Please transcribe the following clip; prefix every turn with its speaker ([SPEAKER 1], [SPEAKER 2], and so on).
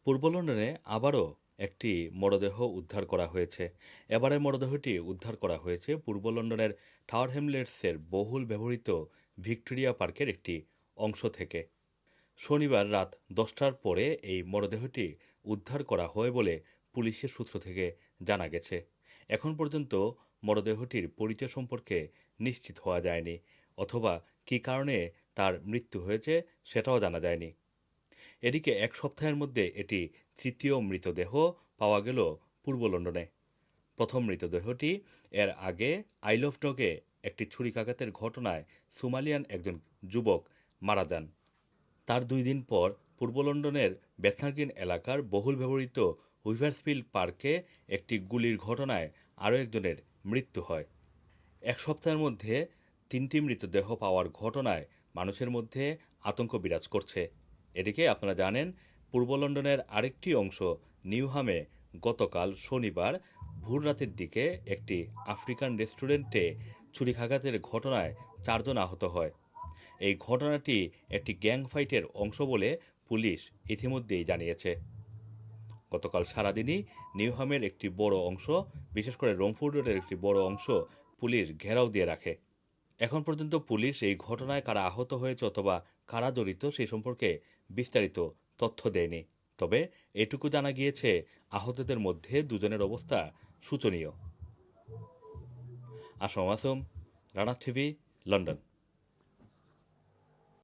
[SPEAKER 1] পূর্ব লন্ডনে আবারও একটি মরদেহ উদ্ধার করা হয়েছে। এবারের মরদেহটি উদ্ধার করা হয়েছে পূর্ব লন্ডনের টাওয়ার হ্যামলেটসের বহুল ব্যবহৃত ভিক্টোরিয়া পার্কের একটি অংশ থেকে। শনিবার রাত 10টার পরে এই মরদেহটি উদ্ধার করা হয় বলে পুলিশের সূত্র থেকে জানা গেছে। এখন পর্যন্ত মরদেহটির পরিচয় সম্পর্কে নিশ্চিত হওয়া যায়নি, অথবা কী কারণে তার মৃত্যু হয়েছে সেটাও জানা যায়নি। এদিকে এক সপ্তাহের মধ্যে এটি তৃতীয় মৃতদেহ পাওয়া গেল পূর্ব লন্ডনে। প্রথম মৃতদেহটি এর আগে আইল অফ ডগে একটি ছুরিকাঘাতের ঘটনায় সোমালিয়ান একজন যুবক মারা যান। তার 2 দিন পর পূর্ব লন্ডনের বেথনার গ্রিন এলাকার বহুল ব্যবহৃত হুইভারসফিল্ড পার্কে একটি গুলির ঘটনায় আরও একজনের মৃত্যু হয়। এক সপ্তাহের মধ্যে 3টি মৃতদেহ পাওয়ার ঘটনায় মানুষের মধ্যে আতঙ্ক বিরাজ করছে। এদিকে আপনারা জানেন, পূর্ব লন্ডনের আরেকটি অংশ নিউহামে গতকাল শনিবার ভোররাতের দিকে একটি আফ্রিকান রেস্টুরেন্টে ছুরিকাঘাতের ঘটনায় 4 জন আহত হয়। এই ঘটনাটি একটি গ্যাং ফাইটের অংশ বলে পুলিশ ইতিমধ্যেই জানিয়েছে। গতকাল সারাদিনই নিউহামের একটি বড় অংশ, বিশেষ করে রমফোর্ড রোডের একটি বড় অংশ পুলিশ ঘেরাও দিয়ে রাখে। এখন পর্যন্ত পুলিশ এই ঘটনায় কারা আহত হয়েছে অথবা কারা জড়িত সেই সম্পর্কে বিস্তারিত তথ্য দেয়নি। তবে এটুকু জানা গিয়েছে, আহতদের মধ্যে 2 জনের অবস্থা শোচনীয়। Assam Masum, Rana TV, London.